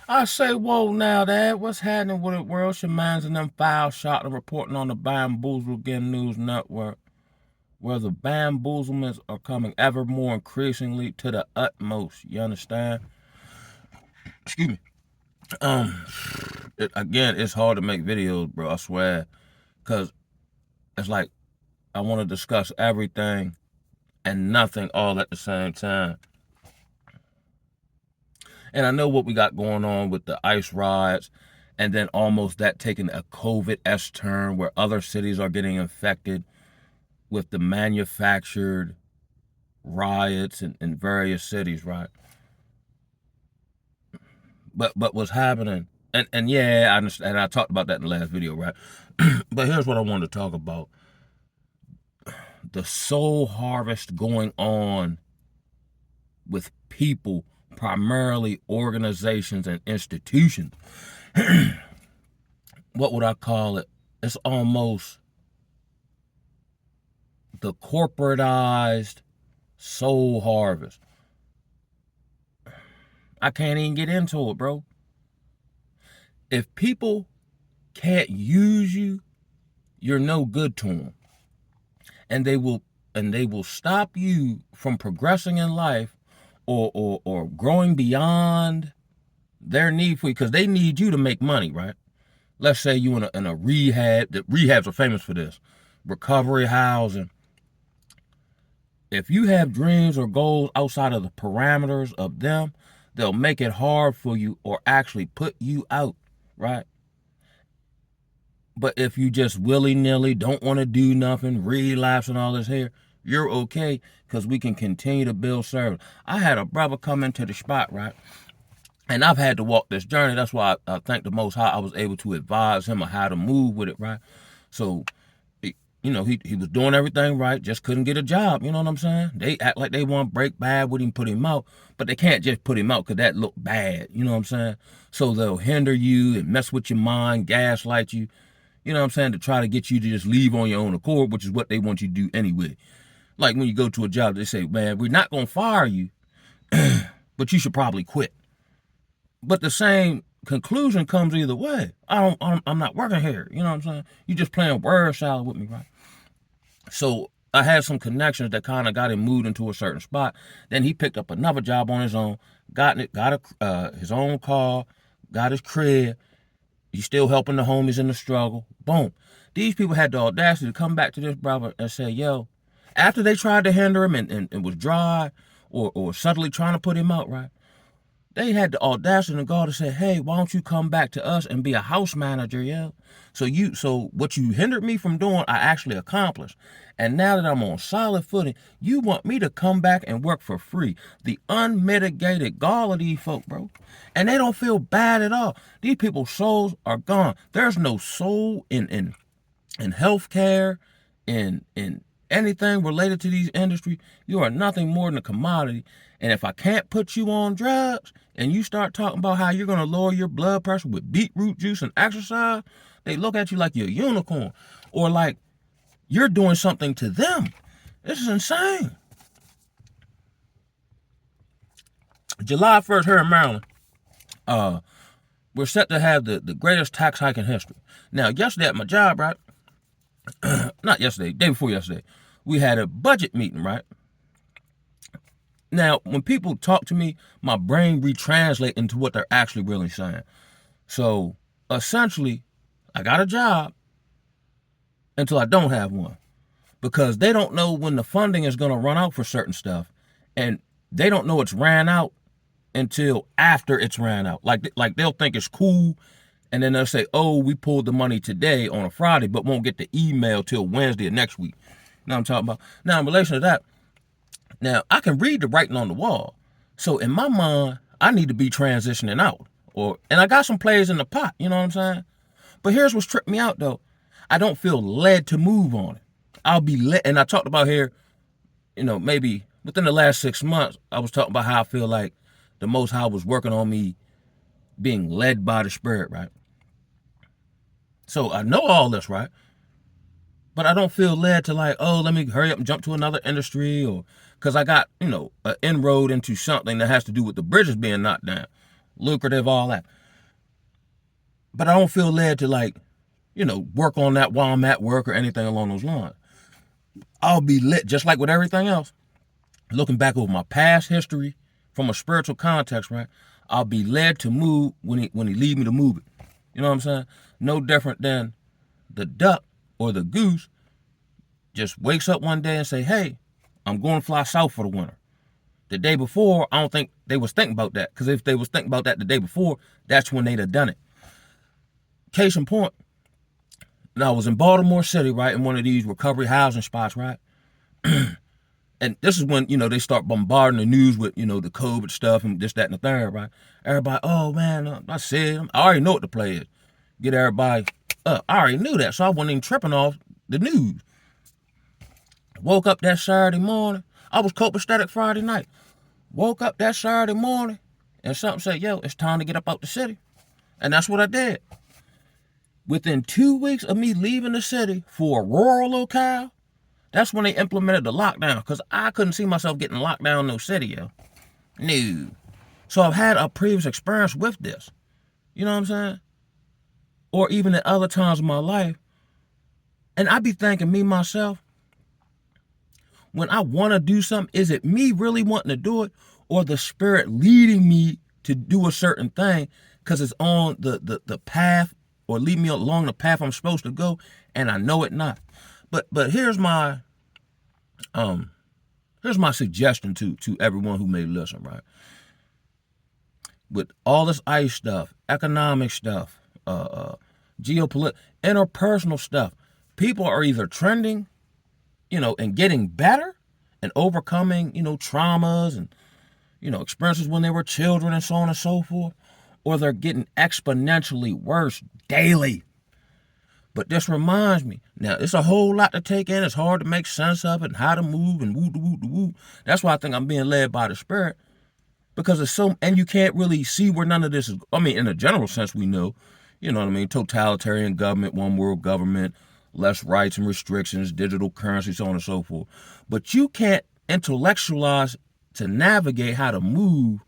I say, whoa now, Dad, what's happening with it? World Shamans and them files shot and reporting on the Bamboozle Again News Network, where the bamboozlements are coming ever more increasingly to the utmost. You understand? Excuse me. Um, again, it's hard to make videos, bro. I swear, cause it's like I want to discuss everything and nothing all at the same time. And I know what we got going on with the ice rides, and then almost that taking a COVID-esque turn where other cities are getting infected with the manufactured riots in various cities, right? But what's happening, and yeah, I understand. And I talked about that in the last video, right? But here's what I wanted to talk about: the soul harvest going on with people, primarily organizations and institutions. What would I call it? It's almost the corporatized soul harvest. I can't even get into it, bro. If people can't use you, you're no good to them. And they will stop you from progressing in life or growing beyond their need for you, because they need you to make money, right? Let's say you in a rehab. The rehabs are famous for this. Recovery housing. If you have dreams or goals outside of the parameters of them, they'll make it hard for you or actually put you out, right? But if you just willy-nilly don't want to do nothing, relapse and all this here, you're okay, because we can continue to build service. I had a brother come into the spot, right? And I've had to walk this journey. That's why I thank the Most High I was able to advise him on how to move with it, right? So, he was doing everything right, just couldn't get a job. You know what I'm saying? They act like they want to break bad with him, put him out, but they can't just put him out because that look bad. You know what I'm saying? So they'll hinder you and mess with your mind, gaslight you. You know what I'm saying? To try to get you to just leave on your own accord, which is what they want you to do anyway. Like when you go to a job, they say, man, we're not going to fire you, but you should probably quit. But the same conclusion comes either way. I'm not working here. You know what I'm saying? You just playing word salad with me, right? So I had some connections that kind of got him moved into a certain spot. Then he picked up another job on his own, got his own car, got his crib. He's still helping the homies in the struggle. Boom. These people had the audacity to come back to this brother and say, yo, after they tried to hinder him and was dry or subtly trying to put him out, right? They had the audacity to go to say, hey, why don't you come back to us and be a house manager, yeah? So what you hindered me from doing, I actually accomplished. And now that I'm on solid footing, you want me to come back and work for free. The unmitigated gall of these folk, bro. And they don't feel bad at all. These people's souls are gone. There's no soul in healthcare, in anything related to these industries. You are nothing more than a commodity. And if I can't put you on drugs and you start talking about how you're going to lower your blood pressure with beetroot juice and exercise, they look at you like you're a unicorn or like you're doing something to them. This is insane. July 1st here in Maryland, we're set to have the greatest tax hike in history. Now, yesterday at my job, right? Not yesterday, day before yesterday, we had a budget meeting, right? Now, when people talk to me, my brain retranslates into what they're actually really saying. So, essentially, I got a job until I don't have one, because they don't know when the funding is going to run out for certain stuff, and they don't know it's ran out until after it's ran out. Like they'll think it's cool, and then they'll say, oh, we pulled the money today on a Friday, but won't get the email till Wednesday of next week. You know what I'm talking about? Now, in relation to that, now I can read the writing on the wall. So in my mind, I need to be transitioning out. And I got some plays in the pot, you know what I'm saying? But here's what's tripped me out though. I don't feel led to move on it. I'll be led, and I talked about here, maybe within the last 6 months, I was talking about how I feel like the Most High was working on me being led by the Spirit, right? So I know all this, right? But I don't feel led to like, oh, let me hurry up and jump to another industry, or because I got, an inroad into something that has to do with the bridges being knocked down. lucrative, all that. But I don't feel led to work on that while I'm at work or anything along those lines. I'll be lit, just like with everything else. Looking back over my past history from a spiritual context, right? I'll be led to move when he lead me to move it. You know what I'm saying? No different than the duck or the goose just wakes up one day and say, hey, I'm going to fly south for the winter. The day before, I don't think they was thinking about that. Because if they was thinking about that the day before, that's when they'd have done it. Case in point, I was in Baltimore City, right, in one of these recovery housing spots, right? And this is when, they start bombarding the news with, the COVID stuff and this, that, and the third, right? Everybody, oh, man, I said, I already know what the play is. Get everybody up. I already knew that, so I wasn't even tripping off the news. Woke up that Saturday morning. I was copacetic Friday night. Woke up that Saturday morning, and something said, yo, it's time to get up out the city. And that's what I did. Within 2 weeks of me leaving the city for a rural locale, that's when they implemented the lockdown, because I couldn't see myself getting locked down in no city, yo. No. So I've had a previous experience with this. You know what I'm saying? Or even at other times in my life. And I be thinking, me, myself, when I want to do something, is it me really wanting to do it, or the spirit leading me to do a certain thing because it's on the path, or lead me along the path I'm supposed to go, and I know it not. But here's my suggestion to everyone who may listen, right? With all this ICE stuff, economic stuff, geopolitical, interpersonal stuff, people are either trending, and getting better and overcoming, traumas and, experiences when they were children and so on and so forth, or they're getting exponentially worse daily. But this reminds me, now it's a whole lot to take in. It's hard to make sense of it and how to move and woo. That's why I think I'm being led by the Spirit, because it's so, and you can't really see where none of this is. I mean, in a general sense, we know, totalitarian government, one world government, less rights and restrictions, digital currency, so on and so forth. But you can't intellectualize to navigate how to move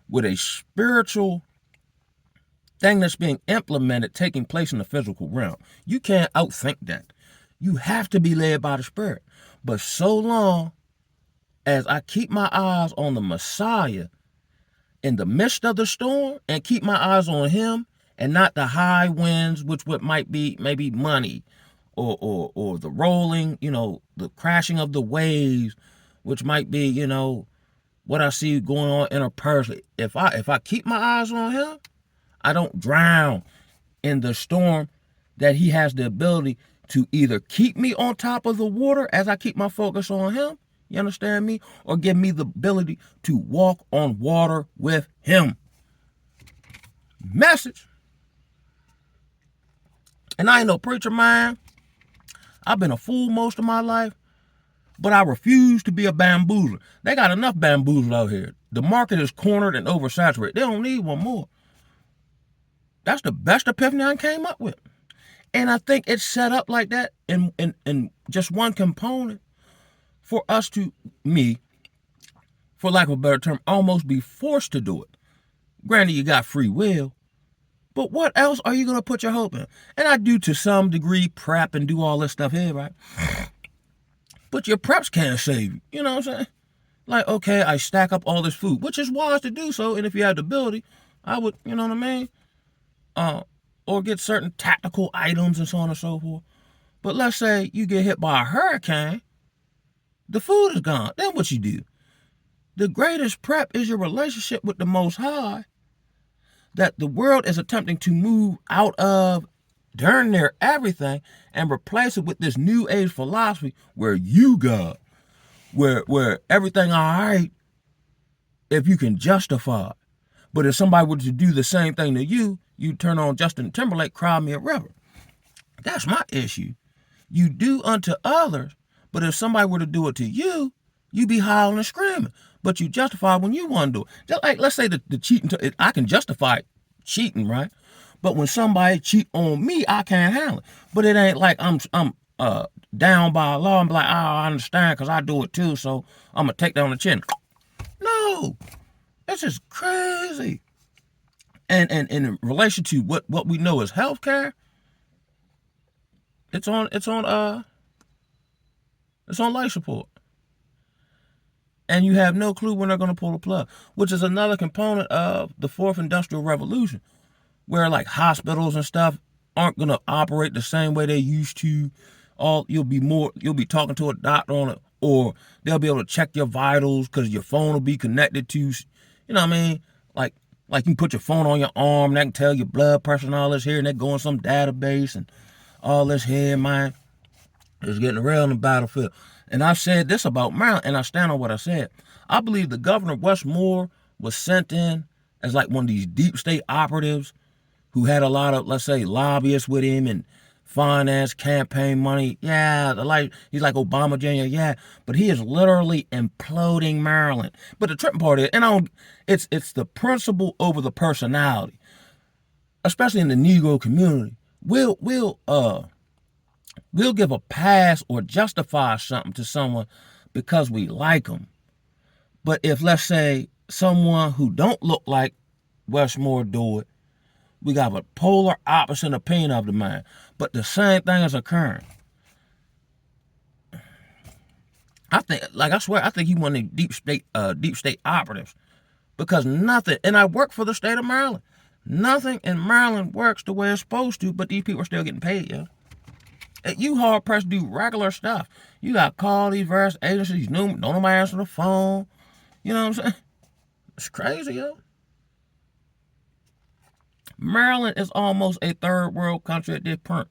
with a spiritual thing that's being implemented, taking place in the physical realm. You can't outthink that. You have to be led by the Spirit. But so long as I keep my eyes on the Messiah in the midst of the storm, and keep my eyes on him and not the high winds, which might be maybe money, or the rolling, the crashing of the waves, which might be, what I see going on interpersonally. If I keep my eyes on him, I don't drown in the storm that he has the ability to either keep me on top of the water as I keep my focus on him, you understand me, or give me the ability to walk on water with him. Message. And I ain't no preacher, man. I've been a fool most of my life, but I refuse to be a bamboozler. They got enough bamboozlers out here. The market is cornered and oversaturated. They don't need one more. That's the best epiphany I came up with. And I think it's set up like that in just one component for us to, me, for lack of a better term, almost be forced to do it. Granted, you got free will, but what else are you going to put your hope in? And I do to some degree prep and do all this stuff here, right? But your preps can't save you. You know what I'm saying? Like, okay, I stack up all this food, which is wise to do so. And if you have the ability, I would, you know what I mean? Or get certain tactical items and so on and so forth. But let's say you get hit by a hurricane, the food is gone. Then what you do? The greatest prep is your relationship with the Most High that the world is attempting to move out of during their everything and replace it with this new age philosophy where you God, where everything all right if you can justify it. But if somebody were to do the same thing to you, you turn on Justin Timberlake, Cry Me a River. That's my issue. You do unto others, but if somebody were to do it to you, you be howling and screaming. But you justify when you want to do it. Just like, let's say the cheating, I can justify cheating, right? But when somebody cheat on me, I can't handle it. But it ain't like I'm down by a law and be like, oh, I understand because I do it too, so I'm going to take that on the chin. No, that's just crazy. And in relation to what we know as healthcare, it's on life support. And you have no clue when they're going to pull the plug, which is another component of the fourth industrial revolution, where like hospitals and stuff aren't going to operate the same way they used to. You'll be talking to a doctor on it, or they'll be able to check your vitals because your phone will be connected to, you know what I mean? Like you can put your phone on your arm and that can tell your blood pressure and all this here, and they go in some database and all this here, man. It's getting real in the battlefield. And I said this about Maryland, and I stand on what I said. I believe the governor of Westmore was sent in as like one of these deep state operatives who had a lot of, let's say, lobbyists with him and finance, campaign money. Yeah, he's like Obama Jr. Yeah, but he is literally imploding Maryland. But the tripping part is, it's the principle over the personality, especially in the Negro community. We'll give a pass or justify something to someone because we like them. But if, let's say, someone who don't look like Westmore do it, we got a polar opposite opinion of the man. But the same thing is occurring. I think he one of the deep state operatives. Because nothing, and I work for the state of Maryland. Nothing in Maryland works the way it's supposed to, but these people are still getting paid, yo. You hard pressed to do regular stuff. You got to call these various agencies. Don't nobody answer the phone. You know what I'm saying? It's crazy, yo. Maryland is almost a third world country at this point.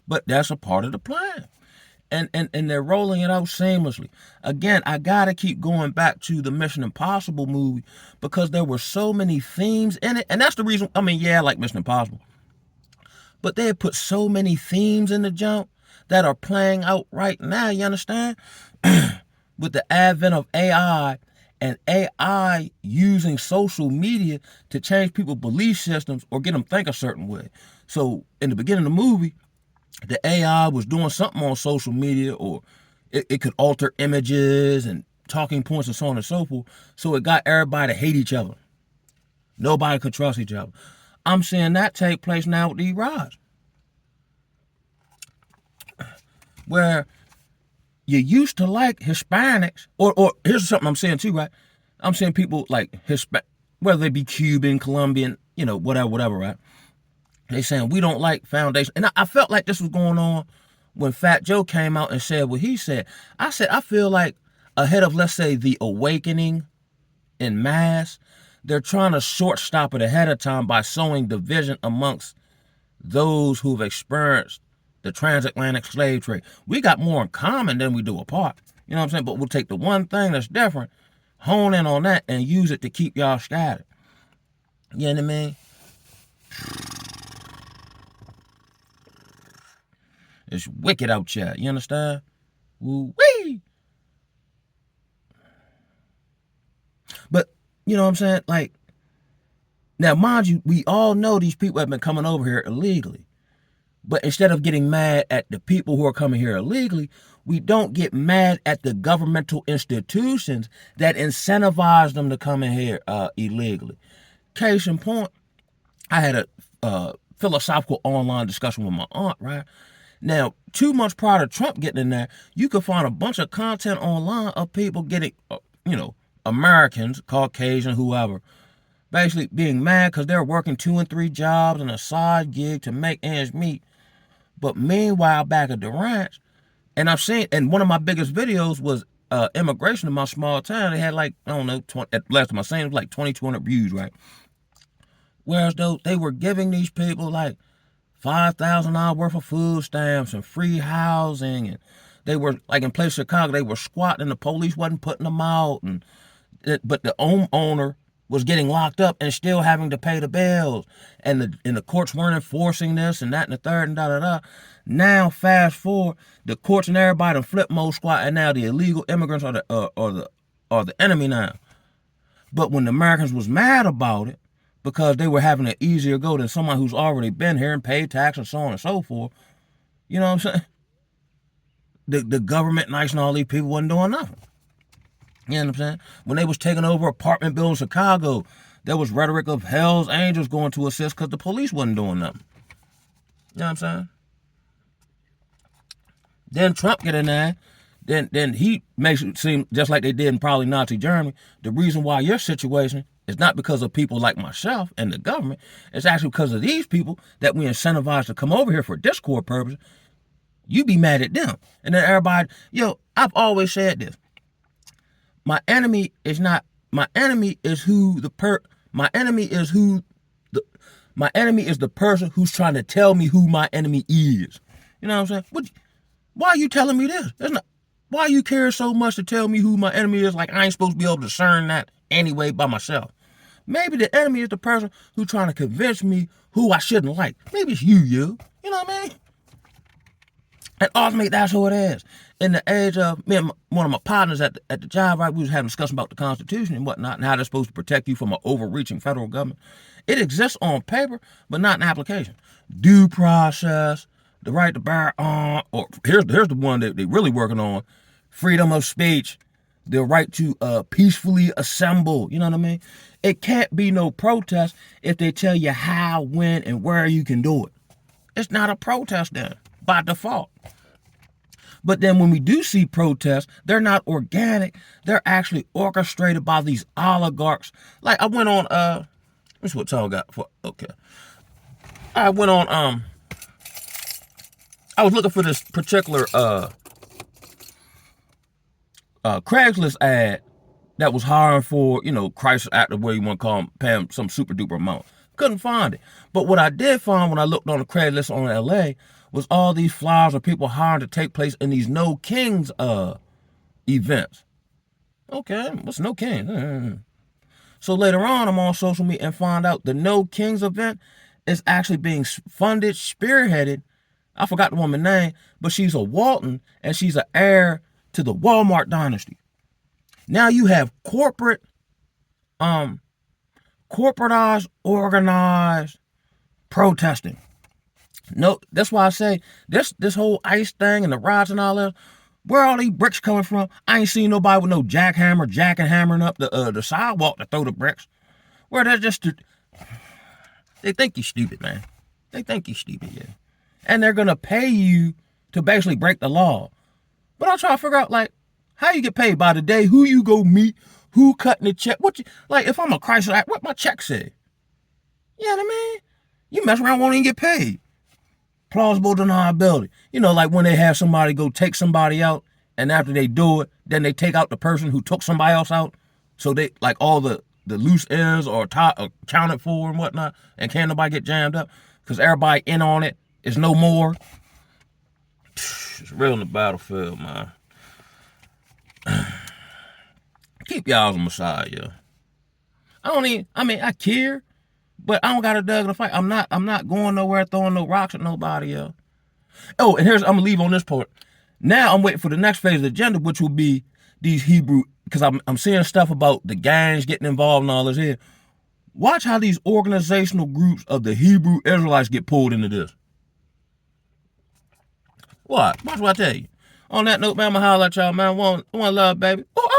But that's a part of the plan. And they're rolling it out seamlessly. Again, I got to keep going back to the Mission Impossible movie because there were so many themes in it. And that's the reason, I like Mission Impossible. But they had put so many themes in the jump that are playing out right now, you understand? With the advent of AI and AI using social media to change people's belief systems or get them think a certain way. So in the beginning of the movie, the AI was doing something on social media, or it could alter images and talking points and so on and so forth. So it got everybody to hate each other. Nobody could trust each other. I'm seeing that take place now with these rides. Where you used to like Hispanics, or here's something I'm saying too, right? I'm saying people like whether they be Cuban, Colombian, whatever, right? They saying we don't like foundation. And I felt like this was going on when Fat Joe came out and said what he said. I said, I feel like ahead of, let's say, the awakening in mass, they're trying to shortstop it ahead of time by sowing division amongst those who've experienced the transatlantic slave trade. We got more in common than we do apart. You know what I'm saying? But we'll take the one thing that's different, hone in on that, and use it to keep y'all scattered. You know what I mean? It's wicked out here. You understand? Woo-wee! But, you know what I'm saying? Like, now, mind you, we all know these people have been coming over here illegally. But instead of getting mad at the people who are coming here illegally, we don't get mad at the governmental institutions that incentivize them to come in here illegally. Case in point, I had a philosophical online discussion with my aunt, right? Now, 2 months prior to Trump getting in there, you could find a bunch of content online of people getting, Americans, Caucasian, whoever, basically being mad because they're working 2 and 3 jobs and a side gig to make ends meet. But meanwhile, back at the ranch, and I've seen, and one of my biggest videos was immigration in my small town. They had like, I don't know, at last time I seen it was like 2,200 views, right? Whereas though they were giving these people like $5,000 worth of food stamps and free housing, and they were like in place of Chicago, they were squatting and the police wasn't putting them out, but the homeowner was getting locked up and still having to pay the bills, and the courts weren't enforcing this and that and the third and da. Now fast forward, the courts and everybody flip mode squat, and now the illegal immigrants are the enemy now. But when the Americans was mad about it because they were having an easier go than someone who's already been here and paid tax and so on and so forth, you know what I'm saying? The government nice and all these people wasn't doing nothing. You know what I'm saying? When they was taking over apartment buildings in Chicago, there was rhetoric of hell's angels going to assist because the police wasn't doing nothing. You know what I'm saying? Then Trump get in there. Then he makes it seem just like they did in probably Nazi Germany. The reason why your situation is not because of people like myself and the government. It's actually because of these people that we incentivize to come over here for discord purposes. You be mad at them. And then everybody, I've always said this. My enemy is the person who's trying to tell me who my enemy is. You know what I'm saying? Why are you telling me this? Why you care so much to tell me who my enemy is? Like I ain't supposed to be able to discern that anyway by myself. Maybe the enemy is the person who's trying to convince me who I shouldn't like. Maybe it's you. You know what I mean? And ultimately, that's who it is. In the age of me and one of my partners at the job, right, we was having a discussion about the Constitution and whatnot, and how they're supposed to protect you from an overreaching federal government. It exists on paper, but not in application. Due process, the right to bear arms, or here's the one that they're really working on: freedom of speech, the right to peacefully assemble. You know what I mean? It can't be no protest if they tell you how, when, and where you can do it. It's not a protest then, by default. But then when we do see protests, they're not organic. They're actually orchestrated by these oligarchs. Like I went on, this is what y'all got for, okay. I went on, I was looking for this particular Craigslist ad that was hiring for, crisis actor, where you want to call them, pay them some super duper amount. Couldn't find it. But what I did find when I looked on the Craigslist on LA was all these flyers of people hired to take place in these No Kings events. Okay, what's No Kings? So later on, I'm on social media and find out the No Kings event is actually being funded, spearheaded. I forgot the woman's name, but she's a Walton and she's an heir to the Walmart dynasty. Now you have corporatized, organized protesting. No, that's why I say this whole ICE thing and the riots and all that. Where are all these bricks coming from? I ain't seen nobody with no jackhammer, jacking hammering up the sidewalk to throw the bricks. Where they're just, they think you're stupid, man. They think you're stupid, yeah. And they're gonna pay you to basically break the law. But I'm trying to figure out, like, how you get paid by the day, who you go meet, who cutting the check. If I'm a crisis act, what my check say? You know what I mean? You mess around, won't even get paid. Plausible deniability. Like when they have somebody go take somebody out, and after they do it, then they take out the person who took somebody else out. So they, like, all the loose ends are accounted for and whatnot, and can't nobody get jammed up because everybody in on it is no more. It's real in the battlefield, man. Keep y'all on my side, yo. I care, but I don't got a dug in the fight. I'm not going nowhere throwing no rocks at nobody, yo. Oh, and I'm gonna leave on this part. Now I'm waiting for the next phase of the agenda, which will be these Hebrew, because I'm seeing stuff about the gangs getting involved and all this here. Watch how these organizational groups of the Hebrew Israelites get pulled into this. What? Watch what I tell you. On that note, man, I'm gonna holler at y'all, man. One love, baby. Oh,